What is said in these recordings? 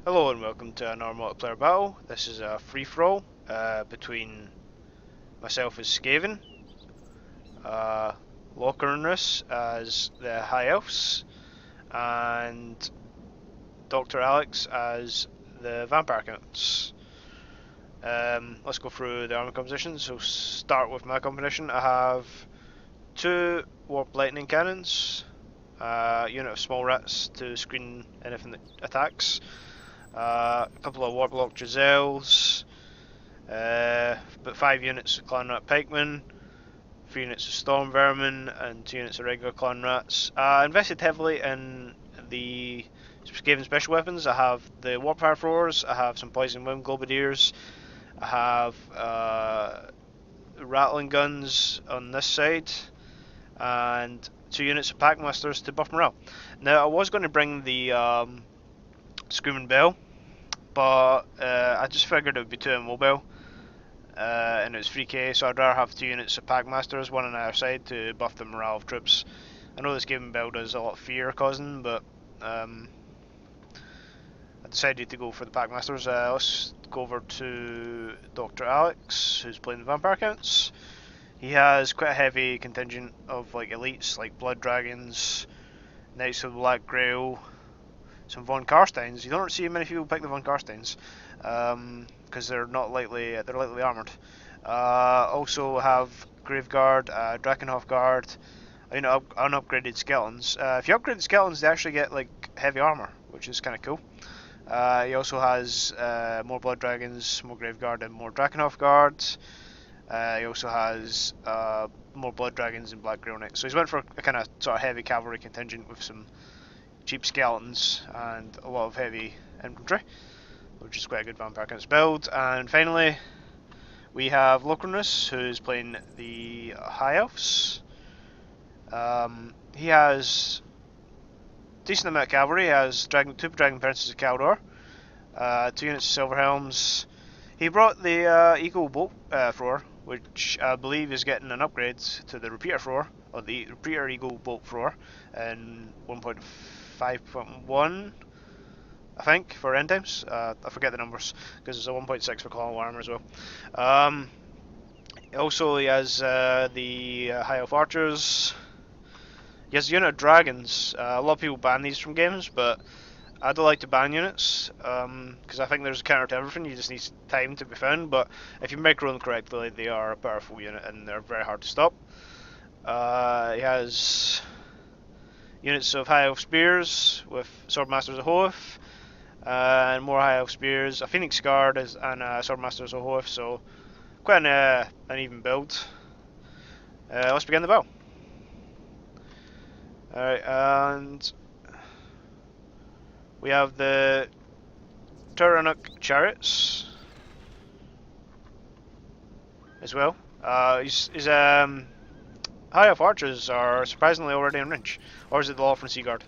Hello and welcome to another multiplayer battle. This is a free-for-all between myself as Skaven, Lochernus as the High Elves, and Dr. Alex as the Vampire Counts. Let's go through the army compositions. So start with my composition. I have 2 Warp Lightning Cannons, a unit of small rats to screen anything that attacks, a couple of Warlock Giselles, about 5 units of Clan Rat Pikemen, 3 units of Storm Vermin, and 2 units of regular Clan Rats. I invested heavily in the Skaven special weapons. I have the Warpfire Throwers, I have some Poison Wind Globadiers, I have Rattling Guns on this side, and 2 units of Packmasters to buff morale. Now I was going to bring the Screaming Bell, but I just figured it would be too immobile, and it was 3k, so I'd rather have 2 units of Packmasters, one on either side, to buff the morale of troops. I know this Skaven build does a lot of fear causing, but I decided to go for the Packmasters. Let's go over to Dr. Alex, who's playing the Vampire Counts. He has quite a heavy contingent of like elites, like Blood Dragons, Knights of the Black Grail, some Von Karsteins. You don't see many people pick the Von Karsteins because they're lightly armoured. Also have Graveguard, Drakenhof Guard, unupgraded skeletons. If you upgrade the skeletons, they actually get like heavy armour, which is kind of cool. He also has more Blood Dragons, more Graveguard, and more Drakenhof Guards. He also has more Blood Dragons and Black Grail Knights. So he's went for a kind of sort of heavy cavalry contingent with some cheap skeletons and a lot of heavy infantry, which is quite a good Vampire Counts build. And finally, we have Lochernus, who's playing the High Elves. He has decent amount of cavalry. He has 2 Dragon Princes of Kaldor, 2 units of Silver Helms. He brought the Eagle Bolt Thrower, which I believe is getting an upgrade to the Repeater Thrower, or the Repeater Eagle Bolt Thrower, in 1.5.1, I think, for end times. I forget the numbers, because there's a 1.6 for Colonel Armor as well. Also, he has the High Elf Archers. He has a unit of Dragons. A lot of people ban these from games, but I don't like to ban units, because I think there's a counter to everything. You just need time to be found, but if you micro them correctly, they are a powerful unit and they're very hard to stop. He has units of High Elf Spears with Swordmasters of Hoth, and more High Elf Spears, a Phoenix Guard and Swordmasters of Hoth, so quite an even build. Let's begin the battle. Alright, and we have the Tyrannoc Chariots as well. His High Elf Archers are surprisingly already in range. Or is it the Lothran Sea Guard?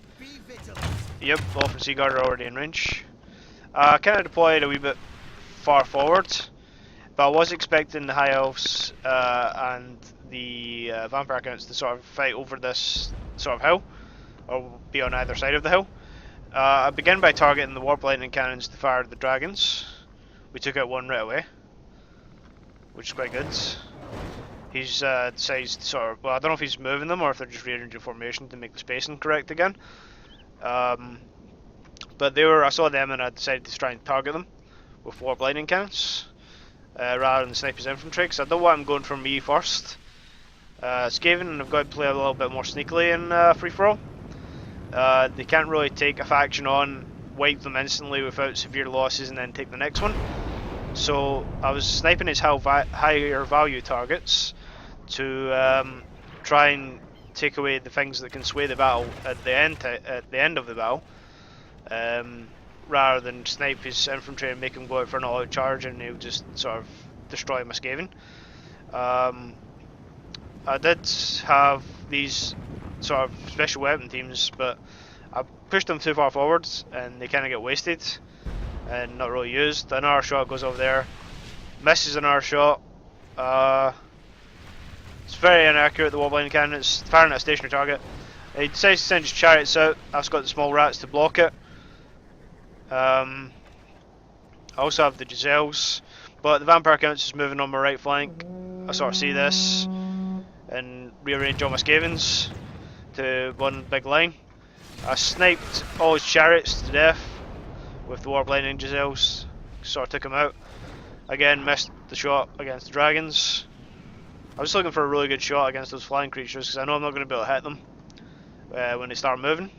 Yep, Lothran Sea Guard are already in range. Kind of deployed a wee bit far forward, but I was expecting the High Elves and the Vampire Counts to sort of fight over this sort of hill, or be on either side of the hill. I began by targeting the Warp Lightning Cannons to fire the dragons. We took out one right away, which is quite good. He's decided to sort of, well, I don't know if he's moving them or if they're just rearranging formation to make the spacing correct again. But I saw them and I decided to try and target them with Warp Lightning Cannons rather than snipe his infantry, because I don't want him going for me first. Skaven have got to play a little bit more sneakily in free-for-all. They can't really take a faction on, wipe them instantly without severe losses, and then take the next one. So I was sniping his higher value targets to try and take away the things that can sway the battle at the end of the battle, rather than snipe his infantry and make him go out for an all-out charge and he'll just sort of destroy my Skaven. I did have these sort of special weapon teams, but I pushed them too far forwards and they kind of get wasted and not really used. An arrow shot goes over there, misses an arrow shot. It's very inaccurate, the Warp Lightning Cannon. It's firing at a stationary target. He decides to send his chariots out. I've got the small rats to block it. I also have the Giselles, but the Vampire Counts is moving on my right flank. I sort of see this and rearrange all my Skavens to one big line. I sniped all his chariots to death with the Warp Lightning Giselles, sort of took him out. Again, missed the shot against the dragons. I was looking for a really good shot against those flying creatures because I know I'm not going to be able to hit them when they start moving.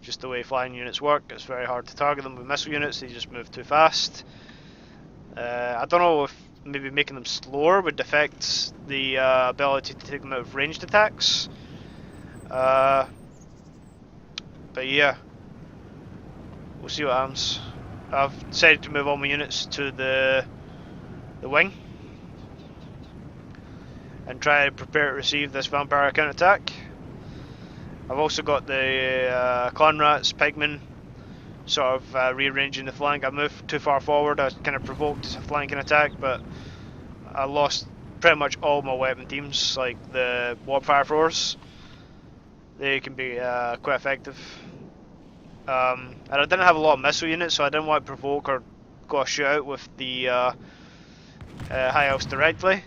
Just the way flying units work, it's very hard to target them with missile units, they just move too fast. I don't know if maybe making them slower would affect the ability to take them out of ranged attacks. But yeah, we'll see what happens. I've decided to move all my units to the wing and try to prepare to receive this vampire counterattack. I've also got the clan rats, pikemen, sort of rearranging the flank. I moved too far forward, I kind of provoked a flanking attack, but I lost pretty much all my weapon teams, like the warp fire throwers. They can be quite effective. And I didn't have a lot of missile units, so I didn't want to provoke or go a shootout with the high elves directly.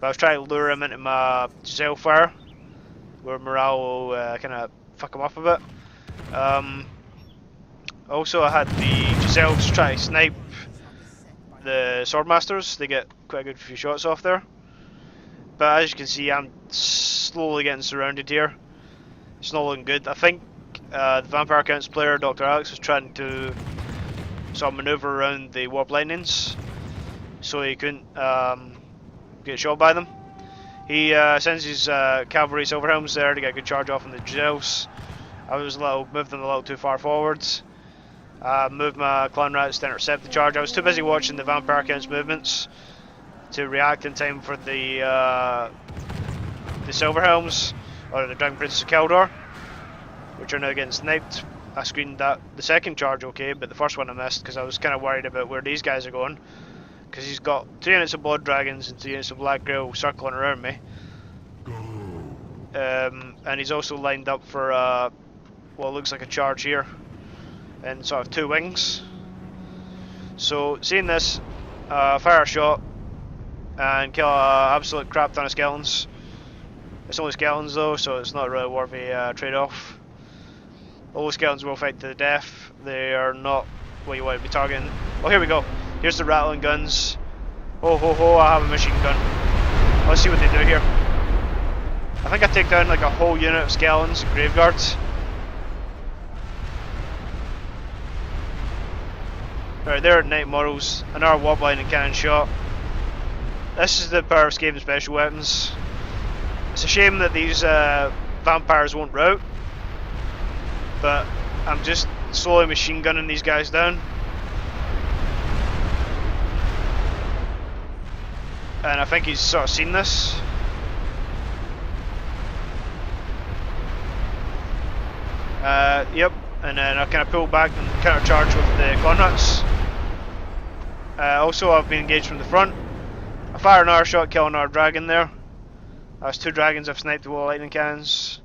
But I was trying to lure him into my Giselle fire, where morale will kind of fuck him up a bit. Also, I had the Giselles try to snipe the Swordmasters. They get quite a good few shots off there. But as you can see, I'm slowly getting surrounded here. It's not looking good. I think the Vampire Counts player, Dr. Alex, was trying to sort of maneuver around the Warp Lightnings so he couldn't get shot by them. He sends his cavalry Silverhelms there to get a good charge off on the Giselles. I was moved them a little too far forwards. Moved my clan rats to intercept the charge. I was too busy watching the Vampire Counts movements to react in time for the Silverhelms, or the Dragon Princes of Keldor, which are now getting sniped. I screened that the second charge okay, but the first one I missed because I was kind of worried about where these guys are going. Because he's got 2 units of Blood Dragons and 2 units of Black Grail circling around me. And he's also lined up for what looks like a charge here in sort of 2 wings. So seeing this, fire a shot and kill an absolute crap ton of skeletons. It's only skeletons though, so it's not really worth a trade-off. All the skeletons will fight to the death. They are not what you want to be targeting. Oh, here we go. Here's the rattling guns. Oh ho ho, I have a machine gun. Let's see what they do here. I think I take down like a whole unit of skeletons and graveguards. Right, there are Knight Models, another warp line and cannon shot. This is the power of Skaven special weapons. It's a shame that these vampires won't rout, but I'm just slowly machine gunning these guys down. And I think he's sort of seen this. Yep, and then I kind of pull back and counter charge with the Conrats. Also, I've been engaged from the front. I fire another shot, kill another dragon there. That's 2 dragons I've sniped with lightning cannons.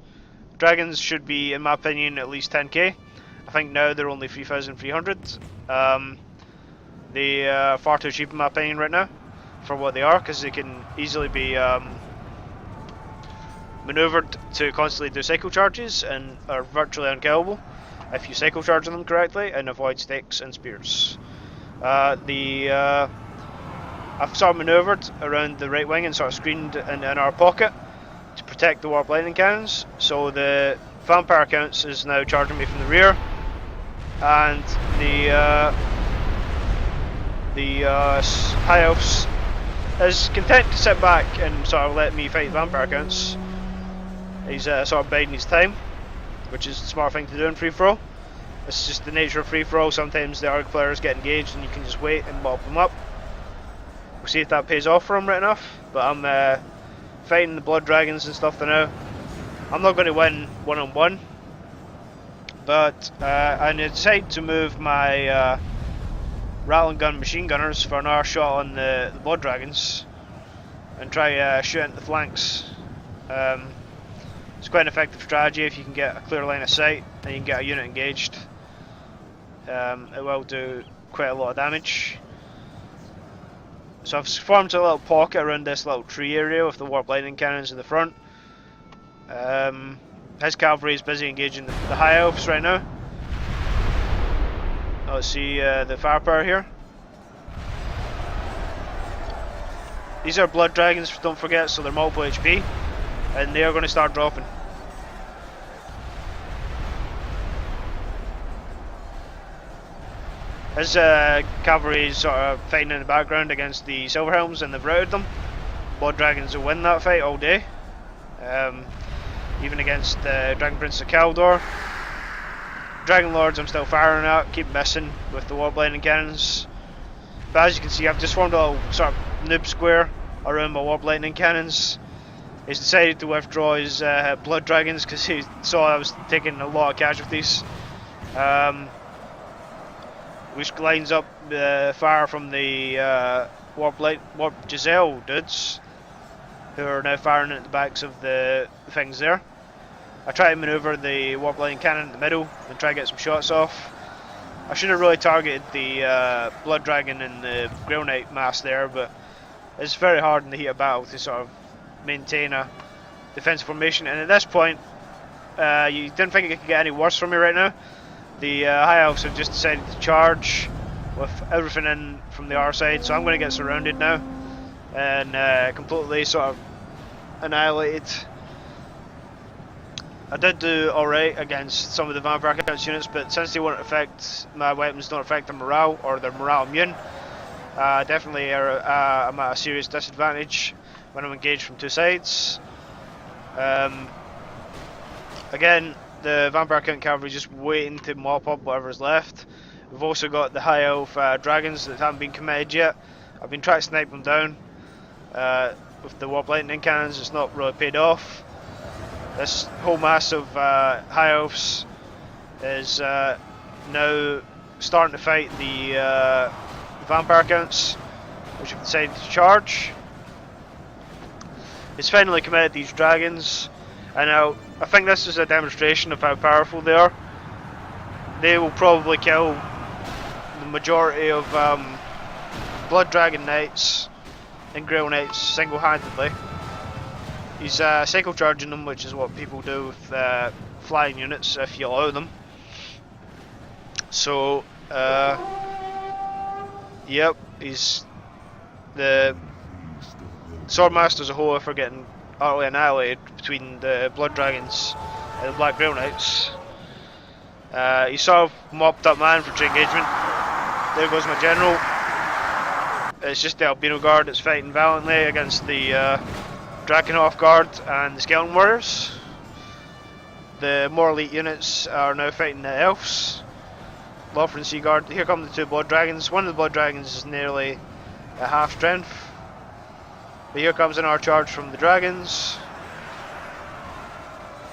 Dragons should be, in my opinion, at least 10k. I think now they're only 3,300. They are far too cheap in my opinion right now for what they are, because they can easily be maneuvered to constantly do cycle charges and are virtually unkillable if you cycle charge them correctly and avoid sticks and spears. I've sort of maneuvered around the right wing and sort of screened in our pocket to protect the warp lightning cannons. So the Vampire Counts is now charging me from the rear, and the High Elves is content to sit back and sort of let me fight Vampire Counts. He's sort of biding his time, which is the smart thing to do in free for all. It's just the nature of free for all. Sometimes the ARG players get engaged and you can just wait and mop them up. We'll see if that pays off for him right enough. But I'm fighting the Blood Dragons and stuff for now. I'm not going to win one-on-one, but I decided to move my Rattling Gun Machine Gunners for another shot on the Blood Dragons and try shooting at the flanks. It's quite an effective strategy if you can get a clear line of sight and you can get a unit engaged. it will do quite a lot of damage. So I've formed a little pocket around this little tree area with the warp lightning cannons in the front. His cavalry is busy engaging the high elves right now. Let's see the firepower here. These are blood dragons, don't forget, so they're multiple HP, and they are going to start dropping. His cavalry is sort of fighting in the background against the Silverhelms, and they've routed them. Blood dragons will win that fight all day. Even against the Dragon Prince of Kaldor. Dragon Lords I'm still firing at, keep missing with the warp lightning cannons. But as you can see, I've just formed a little sort of noob square around my warp lightning cannons. He's decided to withdraw his blood dragons because he saw I was taking a lot of casualties. Which lines up the fire from the warp Giselle dudes, who are now firing at the backs of the things there. I try to manoeuvre the warp lightning cannon in the middle and try to get some shots off. I should have really targeted the blood dragon and the Grail Knight mass there, but it's very hard in the heat of battle to sort of maintain a defensive formation. And at this point, you didn't think it could get any worse for me right now. The High Elves have just decided to charge with everything in from the R side, so I'm going to get surrounded now and completely sort of annihilated. I did do alright against some of the Vampire Counts units, but since they won't affect, my weapons don't affect their morale, or their morale immune, definitely I'm at a serious disadvantage when I'm engaged from two sides. Again, the Vampire Count Cavalry just waiting to mop up whatever's left. We've also got the High Elf Dragons that haven't been committed yet. I've been trying to snipe them down with the Warp Lightning Cannons. It's not really paid off. This whole mass of High Elves is now starting to fight the Vampire Counts, which have decided to charge. He's finally committed these dragons, and now I think this is a demonstration of how powerful they are. They will probably kill the majority of Blood Dragon Knights and Grail Knights single-handedly. He's cycle charging them, which is what people do with flying units if you allow them. So, yep, he's the Swordmaster as a whole are getting utterly annihilated between the Blood Dragons and the Black Grail Knights. He sort of mopped up my infantry engagement. There goes my general. It's just the Albino Guard that's fighting valiantly against the Drakenhof Guard and the Skeleton Warriors. The more elite units are now fighting the Elves. Lothran Sea Guard. Here come the two Blood Dragons. One of the Blood Dragons is nearly at half strength. But here comes another charge from the Dragons.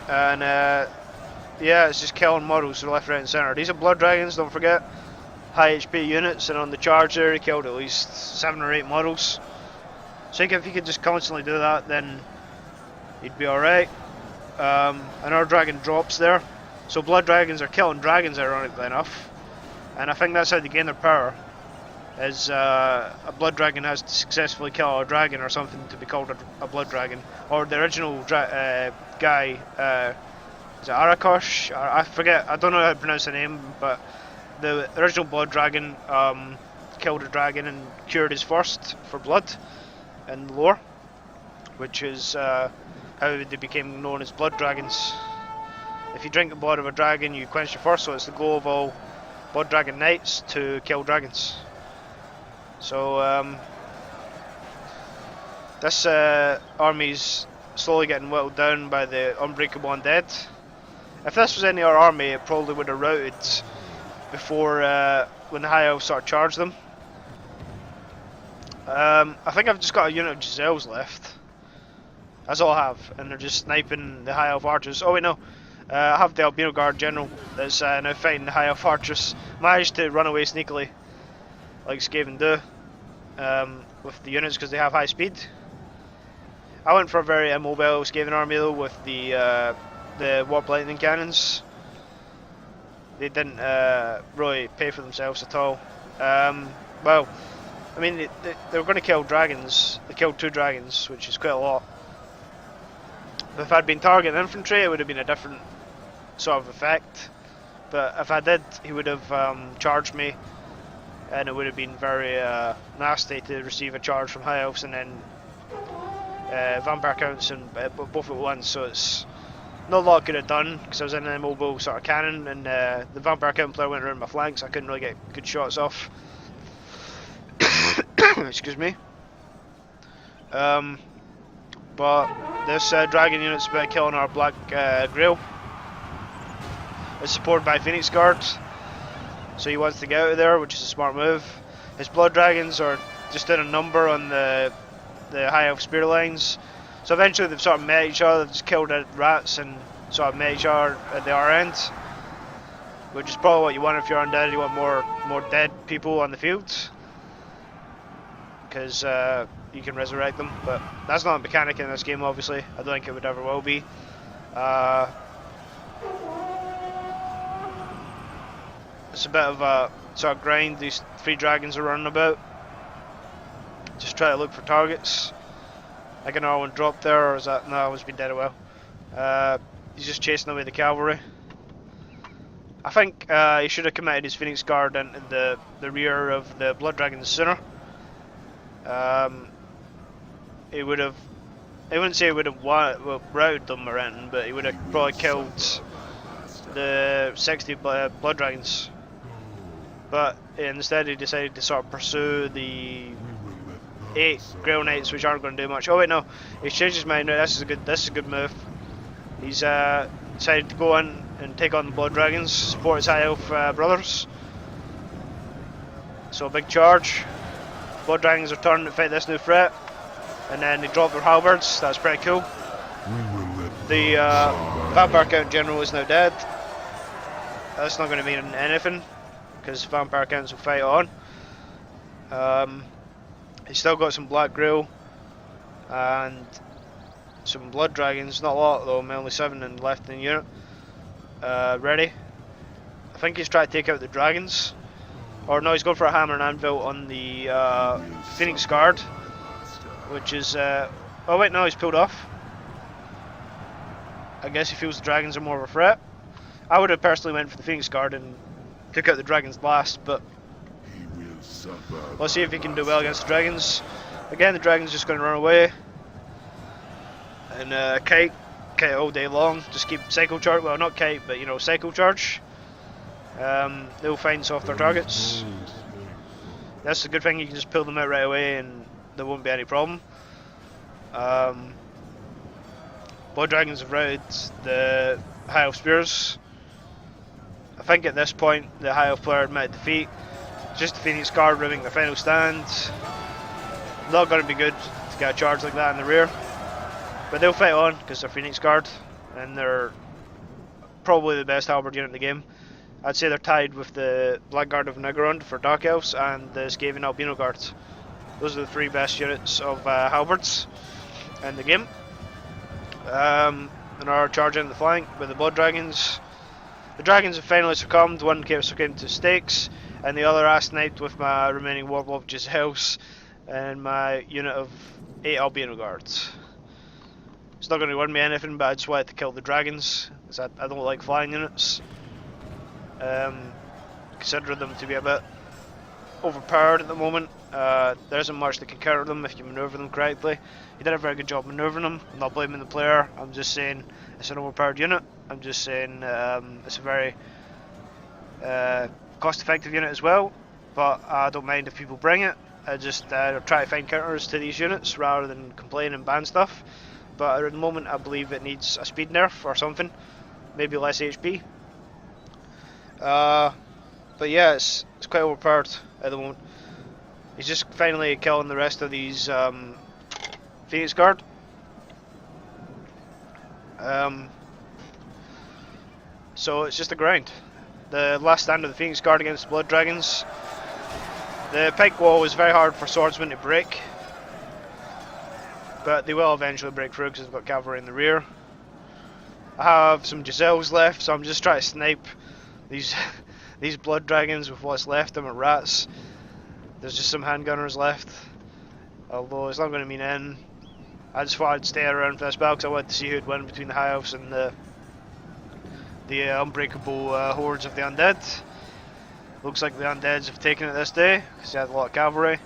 And yeah, it's just killing models to the left, right and centre. These are Blood Dragons, don't forget. High HP units, and on the charge there he killed at least 7 or 8 models. So I think if he could just constantly do that, then he'd be alright. Another dragon drops there. So Blood Dragons are killing dragons, ironically enough. And I think that's how they gain their power. Is a Blood Dragon has to successfully kill a dragon or something to be called a Blood Dragon. Or the original guy, is it Arakosh? I forget, I don't know how to pronounce the name, but the original Blood Dragon killed a dragon and cured his thirst for blood in the lore, which is how they became known as Blood Dragons. If you drink the blood of a dragon, you quench your thirst, so it's the goal of all Blood Dragon Knights to kill dragons. So this army's slowly getting whittled down by the Unbreakable Undead. If this was any other army, it probably would have routed before when the High Elves sort of charged them. I think I've just got a unit of Giselles left. That's all I have, and they're just sniping the High Elf archers. Oh wait, no. I have the Albino Guard General that's now fighting the High Elf archers. Managed to run away sneakily, like Skaven do, with the units because they have high speed. I went for a very immobile Skaven army though with the Warp Lightning Cannons. they didn't really pay for themselves at all. Well, I mean, they were going to kill dragons. They killed 2 dragons, which is quite a lot. But if I'd been targeting infantry, it would have been a different sort of effect. But if I did, he would have charged me, and it would have been very nasty to receive a charge from high elves and then vampire counts and both at once. So it's not a lot I could have done because I was in an immobile sort of cannon, and the vampire count player went around my flanks. I couldn't really get good shots off. Excuse me. But this dragon unit's about killing our black Grail. It's supported by Phoenix Guard, so he wants to get out of there, which is a smart move. His blood dragons are just in a number on the high elf spear lines, so eventually they've sort of met each other. They've just killed rats and sort of met each other at the R end, which is probably what you want if you're undead. You want more dead people on the field, because you can resurrect them, but that's not a mechanic in this game, obviously. I don't think it would ever will be. It's a bit of a sort of grind. These 3 dragons are running about. Just try to look for targets. Like another one dropped there, or is that? No, it's been dead a while. He's just chasing away the cavalry. I think he should have committed his Phoenix Guard into the rear of the blood dragons sooner. He would have. I wouldn't say he would have routed them or anything, but he would have probably killed the 60 blood dragons. But instead he decided to sort of pursue the 8 Grail Knights, which aren't going to do much. Oh wait, no, he's changed his mind now. This is a good move. He's decided to go in and take on the blood dragons, support his high elf brothers. So a big charge. Blood dragons are turning to fight this new threat, and then they drop their halberds. That's pretty cool. The vampire count general is now dead. That's not going to mean anything, because vampire counts will fight on. He's still got some black Grail and some blood dragons. Not a lot though, only 7 left in the unit. Ready. I think he's trying to take out the dragons. Or no, he's going for a hammer and anvil on the Phoenix Guard, which is... oh wait, no, he's pulled off. I guess he feels the dragons are more of a threat. I would have personally went for the Phoenix Guard and took out the dragons last, but let's see if he can do well against the dragons. Again, the dragon's just going to run away and kite all day long. Just keep cycle charge. Well, not kite, but you know, cycle charge. They'll find softer targets. That's a good thing. You can just pull them out right away, and there won't be any problem. Blood dragons have routed the high elf spears. I think at this point the high elf player admitted defeat. Just the Phoenix Guard routing the final stand. Not going to be good to get a charge like that in the rear, but they'll fight on because they're Phoenix Guard and they're probably the best halberd unit in the game. I'd say they're tied with the Blackguard of Niggerund for Dark Elves and the Skaven Albino Guard. Those are the 3 best units of halberds in the game. And are charging the flank with the blood dragons. The dragons have finally succumbed. One succumbed to stakes, and the other I sniped with my remaining Warlock Giselles and my unit of 8 Albino Guards. It's not going to win me anything, but I just wanted to kill the dragons because I don't like flying units. Consider them to be a bit overpowered at the moment. There isn't much that can counter them if you manoeuvre them correctly. He did a very good job manoeuvring them. I'm not blaming the player. I'm just saying it's an overpowered unit. I'm just saying it's a very cost-effective unit as well. But I don't mind if people bring it. I just try to find counters to these units rather than complain and ban stuff. But at the moment, I believe it needs a speed nerf or something, maybe less HP. But yeah, it's quite overpowered at the moment. He's just finally killing the rest of these Phoenix Guard. So it's just a grind. The last stand of the Phoenix Guard against the Blood Dragons. The pike wall is very hard for swordsmen to break, but they will eventually break through because they've got cavalry in the rear. I have some Giselles left, so I'm just trying to snipe These these blood dragons with what's left of them are rats. There's just some handgunners left, although it's not going to mean anything. I just thought I'd stay around for this battle because I wanted to see who'd win between the High Elves and the unbreakable hordes of the undead. Looks like the undeads have taken it this day because they had a lot of cavalry,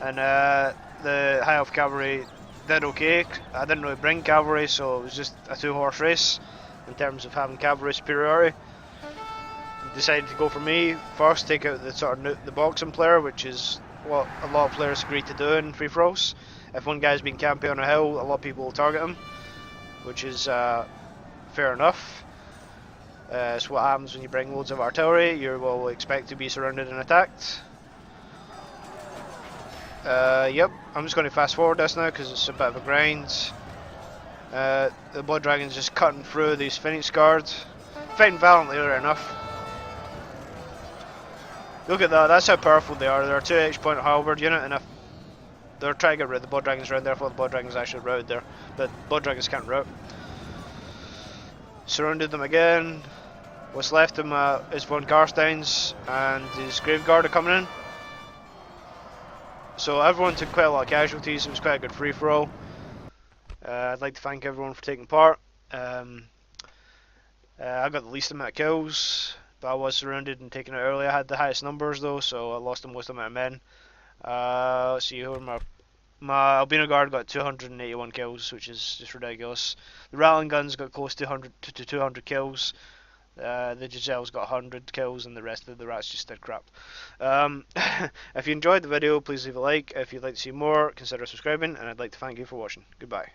and the High Elf cavalry did okay. I didn't really bring cavalry, so it was just a 2-horse race in terms of having cavalry superiority. Decided to go for me first, take out the sort of the boxing player, which is what a lot of players agree to do in free for alls. If one guy's been camping on a hill, a lot of people will target him, which is fair enough. It's what happens when you bring loads of artillery. You will expect to be surrounded and attacked. Yep, I'm just going to fast forward this now because it's a bit of a grind. The blood dragon's just cutting through these Phoenix guards, fighting valiantly, right enough. Look at that, that's how powerful they are. They're a 2 HP point halberd unit, and if they're trying to get rid of the blood dragons around there, therefore the blood dragons actually routed there, but blood dragons can't rout. Surrounded them again. What's left of them is von Karstein's and his Graveguard are coming in. So everyone took quite a lot of casualties. It was quite a good free for all. I'd like to thank everyone for taking part. I got the least amount of kills, but I was surrounded and taken out early. I had the highest numbers though, so I lost the most amount of men. Let's see, who are my Albino Guard got 281 kills, which is just ridiculous. The Rattling Guns got close to 200 kills. The Giselles got 100 kills, and the rest of the rats just did crap. If you enjoyed the video, please leave a like. If you'd like to see more, consider subscribing, and I'd like to thank you for watching. Goodbye.